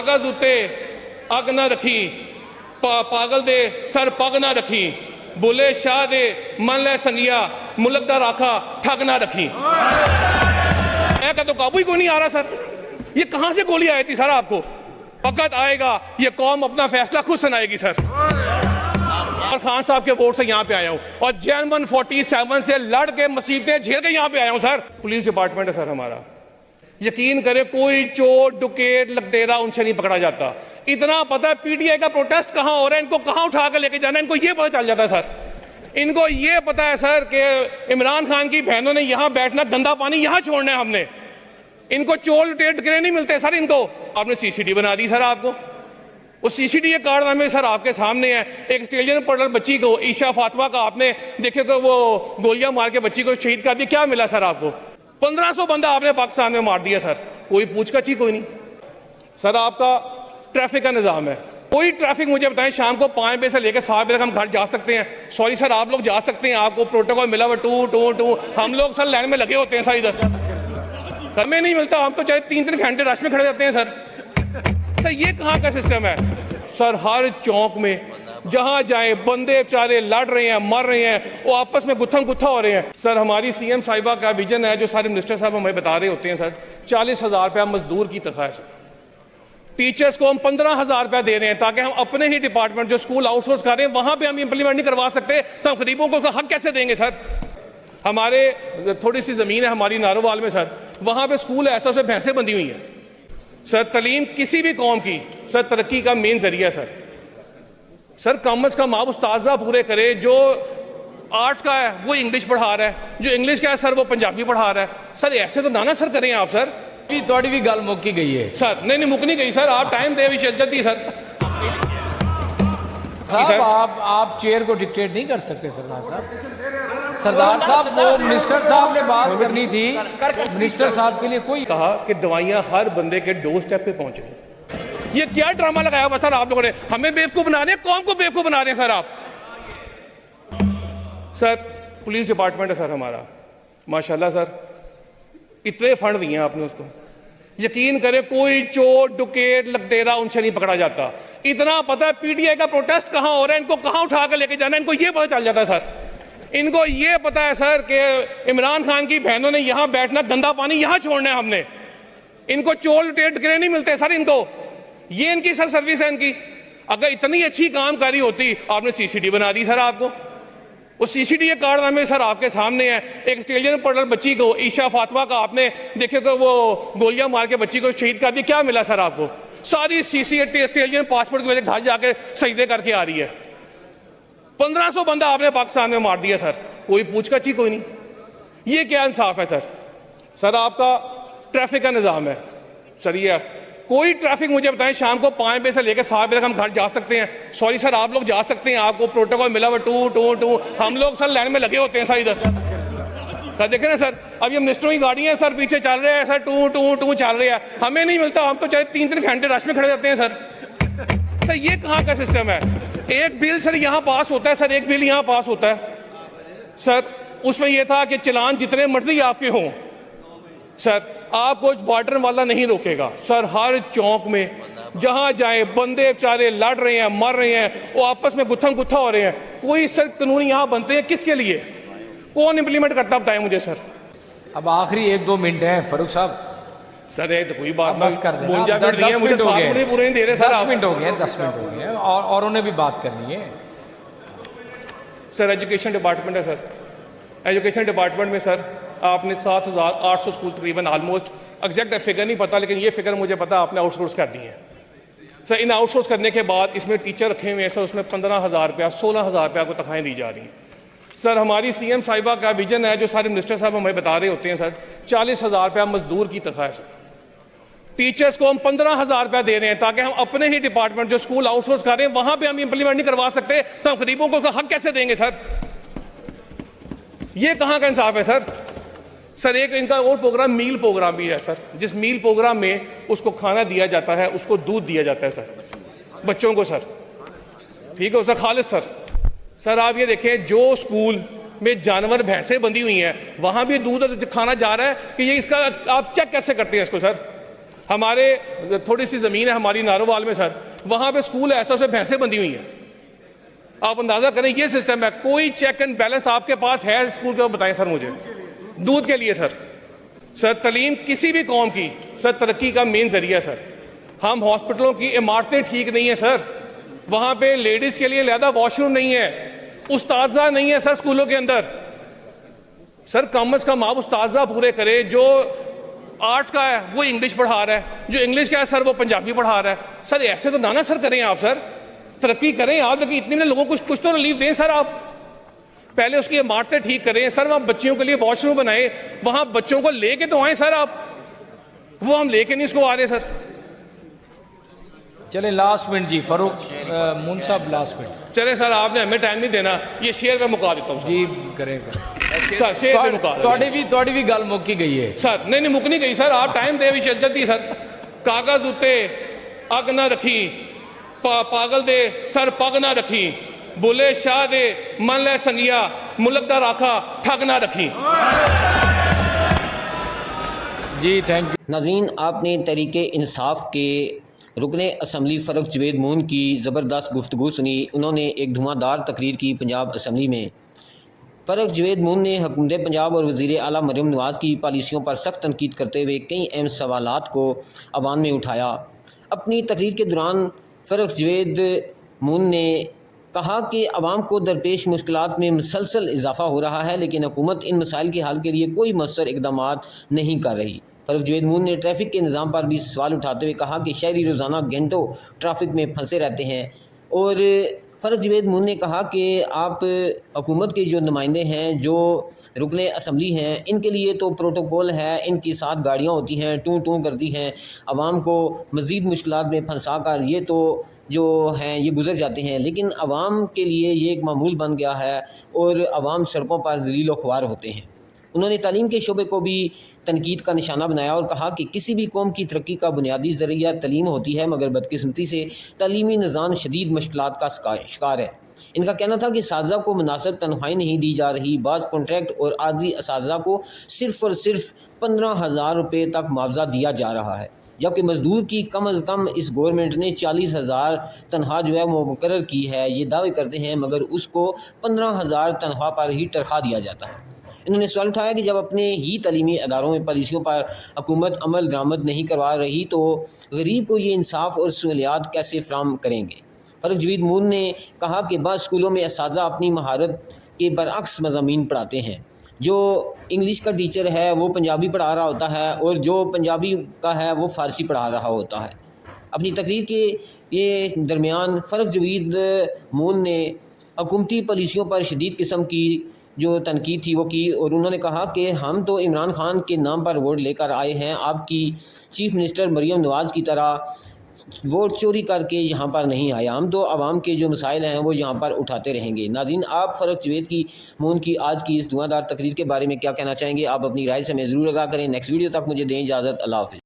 कागज उत्ते अग ना रखी, पागल दे सर पग ना रखी, बुले शाह दे मन ले संगिया, मुल्क दा राखा ठग ना रखी। मैं कहता काबू ही कोई नहीं आ रहा सर, ये कहां से गोली आई थी सर? आपको वक्त आएगा ये कौम अपना फैसला खुद सुनाएगी सर। और खान साहब के वोट से यहाँ पे आया हूँ और जैन 147 से लड़ के मसीतें झेल के यहाँ पे आया हूँ सर। पुलिस डिपार्टमेंट है सर हमारा, यकीन करें कोई चोर डुकेट लकतेरा उनसे नहीं पकड़ा जाता। इतना पता है पीटीआई का प्रोटेस्ट कहाँ हो रहा है, इनको कहाँ उठा कर लेके जाना है, इनको ये पता चल जाता है सर। इनको ये पता है सर कि इमरान खान की बहनों ने यहाँ बैठना, गंदा पानी यहाँ छोड़ना है हमने। इनको चोर लुटेट गिरे नहीं मिलते सर इनको। आपने सीसीटी बना दी सर, आपको वो सीसीटी कारनामे सर आपके सामने है। एक ऑस्ट्रेलियन पढ़ बच्ची को, ईशा फातिमा का, आपने देखे कि वो गोलियां मार के बच्ची को शहीद कर दिया। क्या मिला सर आपको? 1500 बंदा आपने पाकिस्तान में मार दिया सर, कोई पूछताछ ही कोई नहीं सर। आपका ट्रैफिक का निज़ाम है, कोई ट्रैफिक मुझे बताएं शाम को 5 बजे से लेकर 7 बजे तक हम घर जा सकते हैं? सॉरी सर, आप लोग जा सकते हैं, आपको प्रोटोकॉल मिला हुआ 2-2-2। हम लोग सर लाइन में लगे होते हैं सर, इधर हमें नहीं मिलता। हम तो चाहे 3-3 घंटे रश में खड़े जाते हैं सर। सर ये कहाँ का सिस्टम है सर? हर चौक में जहां जाए बंदे बेचारे लड़ रहे हैं, मर रहे हैं, वो आपस में गुत्थम गुत्था हो रहे हैं सर। हमारी सीएम साहिबा का विजन है जो सारे मिनिस्टर साहब हमें बता रहे होते हैं सर। 40,000 रुपया मजदूर की तनख्वाह है सर। टीचर्स को हम 15,000 रुपया दे रहे हैं ताकि हम अपने ही डिपार्टमेंट जो स्कूल आउटसोर्स कर रहे हैं वहां पे हम इंप्लीमेंट नहीं करवा सकते, तो हम गरीबों को हक कैसे देंगे सर? हमारे थोड़ी सी जमीन है हमारी नारोवाल में सर, वहां पे स्कूल है ऐसा, उसमें भैंसें बंधी हुई हैं सर। तालीम किसी भी कौम की सर तरक्की का मेन जरिया है सर। सर कम अज कम आप उस्ताजा पूरे करें, जो आर्ट्स का है वो इंग्लिश पढ़ा रहा है, जो इंग्लिश का है सर वो पंजाबी पढ़ा रहा है सर। ऐसे तो ना सर करें आप सर। थोड़ी भी गल मुक्की गई है सर। नहीं मुक्की गई सर, आप टाइम दे जल्दी सर। साहब आप चेयर को डिक्टेट नहीं कर सकते सरदार साहब। सरदार साहब वो मिनिस्टर साहब ने बात करनी थी, मिनिस्टर साहब के लिए कोई कहा कि दवाइयां हर बंदे के डोर स्टेप पे पहुंचे। ये क्या ड्रामा लगाया हुआ सर आप लोगों ने? हमें बेवकूफ बना रहे हैं, कौन को बेवकूफ बना रहे हैं सर आप? सर पुलिस डिपार्टमेंट है सर हमारा, माशाल्लाह सर इतने फंड दिए हैं आपने उसको। यकीन करें कोई चोर डुकेट लकतेरा उनसे नहीं पकड़ा जाता। इतना पता है पीटीआई का प्रोटेस्ट कहाँ हो रहा है, इनको कहाँ उठा कर लेके जाना है, इनको ये पता चल जाता है सर। इनको ये पता है सर कि इमरान खान की बहनों ने यहाँ बैठना, गंदा पानी यहाँ छोड़ना है हमने। इनको चोर लुटेट गिरे नहीं मिलते सर इनको। ये इनकी सर सर्विस है इनकी। अगर इतनी अच्छी कामकारी होती, आपने सीसीटी बना दी सर, आपको वो सीसीटी कारनामे सर आपके सामने है। एक ऑस्ट्रेलियन पढ़ बच्ची को, ईशा फातिमा का, आपने देखे कि वो गोलियां मार के बच्ची को शहीद कर दिया। क्या मिला सर आपको? सारी सीसीटी ऑस्ट्रेलियन पासपोर्ट की वजह से घर जाके सजदे करके आ रही है। 1500 बंदा आपने पाकिस्तान में मार दिया सर, कोई पूछताछ ही कोई नहीं। ये क्या इंसाफ है सर? सर आपका ट्रैफिक का निज़ाम है सर। ये कोई ट्रैफिक मुझे बताएं शाम को 5 बजे से लेकर 7 बजे तक हम घर जा सकते हैं? सॉरी सर, आप लोग जा सकते हैं, आपको प्रोटोकॉल मिला हुआ 2-2-2। हम लोग सर लाइन में लगे होते हैं सर, इधर सर देखे ना सर। अब ये मिनिस्टरों की गाड़ियां सर पीछे चल रहे हैं सर, 2-2-2 चल रहे हैं। हमें नहीं मिलता, हम तो चाहे 3-3 घंटे रश में खड़े जाते हैं सर। सर ये कहाँ का सिस्टम है? एक बिल सर यहाँ पास होता है सर, एक बिल यहाँ पास होता है सर। उसमें यह था कि चलान जितने मर्जी आपके हों सर, आपको वाटर वाला नहीं रोकेगा सर। हर चौक में जहां जाए बंदे बेचारे लड़ रहे हैं, मर रहे हैं, वो आपस में गुत्थम गुत्था हो रहे हैं। कोई सर कानून यहां बनते हैं किसके लिए? कौन इंप्लीमेंट करता बताएं मुझे सर। अब आखिरी 1-2 मिनट है फारूक साहब। सर ये तो कोई बात बस कर देना, 52 मुझे 7 मिनट पूरे नहीं दे रहे सर। 10 मिनट हो गए, 10 मिनट हो गए और उन्हें भी बात करनी है सर। एजुकेशन डिपार्टमेंट है सर। एजुकेशन डिपार्टमेंट में सर आपने 7,800 स्कूल तकरीबन, ऑलमोस्ट एग्जैक्ट फिगर नहीं पता, लेकिन ये फिगर मुझे पता आपने आउटसोर्स कर दी है सर। इन आउटसोर्स करने के बाद इसमें टीचर रखे हुए हैं सर, उसमें 15,000 रुपया 16,000 रुपया को तनख्वाहें दी जा रही हैं सर। हमारी सीएम साहिबा का विजन है जो सारे मिनिस्टर साहब हमें बता रहे होते हैं सर। 40,000 रुपया मजदूर की तनख्वाह है सर। टीचर्स को हम 15,000 रुपया दे रहे हैं ताकि हम अपने ही डिपार्टमेंट जो स्कूल आउटसोर्स कर रहे हैं वहां पर हम इंप्लीमेंट नहीं करवा सकते, तो हम गरीबों को हक कैसे देंगे सर? ये कहाँ का इंसाफ है सर? सर एक इनका और प्रोग्राम मील प्रोग्राम भी है सर, जिस मील प्रोग्राम में उसको खाना दिया जाता है, उसको दूध दिया जाता है सर बच्चों को सर। ठीक है सर, खालिद सर। सर आप ये देखें, जो स्कूल में जानवर भैंसें बंधी हुई हैं वहां भी दूध खाना जा रहा है कि ये इसका आप चेक कैसे करते हैं इसको सर? हमारे थोड़ी सी ज़मीन है हमारी नारोवाल में सर, वहाँ पे स्कूल ऐसा उसमें भैंसें बंधी हुई हैं। आप अंदाज़ा करें ये सिस्टम है, कोई चेक एंड बैलेंस आपके पास है स्कूल के? बताएं सर मुझे, दूध के लिए सर तालीम किसी भी कौम की सर तरक्की का मेन जरिया है सर। हम हॉस्पिटलों की इमारतें ठीक नहीं है सर, वहाँ पे लेडीज़ के लिए अलहदा वॉशरूम नहीं है, उस्ताजा नहीं है सर स्कूलों के अंदर। सर कम अज़ कम आप उस्ताजा पूरे करें, जो आर्ट्स का है वो इंग्लिश पढ़ा रहा है, जो इंग्लिश का है सर वो पंजाबी पढ़ा रहा है। सर ऐसे तो ना सर करें आप, सर तरक्की करें आप, लेकिन इतने लोगों को कुछ तो रिलीफ दें सर। आप पहले उसकी इमारतें ठीक करें सर, वहाँ बच्चियों के लिए वॉशरूम बनाए, वहाँ बच्चों को लेके तो आए सर आप, वो हम लेके नहीं इसको आ रहे सर। चले लास्ट मिनट जी, फारूक मून साहब लास्ट मिनट। चले सर, आपने हमें टाइम नहीं देना, ये शेयर में मुका देता हूँ जी करें सर, शेयर में मुका थोड़ी भी गल मुक्की गई है सर। नहीं मुक नहीं गई सर, आप टाइम दे भी जल्दी सर। कागज उत्ते अग ना रखी, पागल दे सर पग ना रखी, बुले शाह दे मन लै संगिया, मुल्क दा राखा ठग ना रखी। जी थैंक यू। नाज़रीन, आपने तहरीके इंसाफ के रुकने असम्बली फ़रख जवेद मून की ज़बरदस्त गुफ्तगू सुनी। उन्होंने एक धुआंधार तकरीर की पंजाब असम्बली में। फ़रख जवेद मून ने हुकूमत पंजाब और वज़ीर आला मरीम नवाज़ की पॉलिसियों पर सख्त तनकीद करते हुए कई अहम सवालात को अवाम में उठाया। अपनी तकरीर के दौरान फ़रख जवेद मून ने कहा कि अवाम को दरपेश मुश्किलात में मुसलसल इजाफ़ा हो रहा है, लेकिन हुकूमत इन मसाइल के हल के लिए कोई मौसर इक़दामात नहीं कर रही। फ़रख जवेद मून ने ट्रैफ़िक के निज़ाम पर भी सवाल उठाते हुए कहा कि शहरी रोज़ाना घंटों ट्रैफ़िक में फंसे रहते हैं। और फ़रख जवेद मून ने कहा कि आप हुकूमत के जो नुमाइंदे हैं, जो रुकने असम्बली हैं, इनके लिए तो प्रोटोकॉल है, इनकी साथ गाड़ियाँ होती हैं, टू टू करती हैं, आवाम को मज़ीद मुश्किलात में फंसा कर ये तो जो हैं ये गुजर जाते हैं, लेकिन आवाम के लिए ये एक मामूल बन गया है और आवाम सड़कों पर ज़लील व ख्वार होते हैं। उन्होंने तालीम के शोबे को भी तनकीद का निशाना बनाया और कहा कि किसी भी कौम की तरक्की का बुनियादी ज़रिया तालीम होती है, मगर बदकिस्मती से तालीमी निज़ाम शदीद मुश्किलात का शिकार है। इनका कहना था कि साज़ा को मुनासिब तनख्वाही नहीं दी जा रही, बाज़ कॉन्ट्रैक्ट और आर्जी असाज़ा को सिर्फ़ और सिर्फ 15,000 रुपये तक मुआवजा दिया जा रहा है, जबकि मज़दूर की कम अज़ कम इस गवर्नमेंट ने 40,000 तनख्वाह जो है वो मुकर्रर की है। ये दावे करते हैं, मगर उसको 15,000 तनख्वाह पर ही तनख्वाह दिया जाता है। इन्होंने सवाल उठाया कि जब अपने ही तलीमी अदारों में पॉलिसियों पर हुकूमत अमल दरामद नहीं करवा रही, तो गरीब को ये इंसाफ और सहूलियात कैसे फ़राहम करेंगे। फ़रख जवेद मून ने कहा कि बाद स्कूलों में असातिज़ा अपनी महारत के बरअक्स मज़ामीन पढ़ाते हैं। जो इंग्लिश का टीचर है वो पंजाबी पढ़ा रहा होता है और जो पंजाबी का है वो फ़ारसी पढ़ा रहा होता है। अपनी तकरीर के ये दरमियान फ़रख जवेद मून ने हुकूमती पॉलिसियों पर शदीद किस्म की जो तनकीद थी वो की और उन्होंने कहा कि हम तो इमरान खान के नाम पर वोट लेकर आए हैं, आपकी चीफ़ मिनिस्टर मरीम नवाज़ की तरह वोट चोरी करके यहाँ पर नहीं आए। हम तो आवाम के जो मसाइल हैं वो यहाँ पर उठाते रहेंगे। नाज़रीन, आप फ़रख जवेद मून की आज की इस धुआंधार तकरीर के बारे में क्या कहना चाहेंगे? आप अपनी राय से हमें ज़रूर आगाह करें। नेक्स्ट वीडियो तक मुझे दें इजाज़त। अल्लाह हाफ़िज़।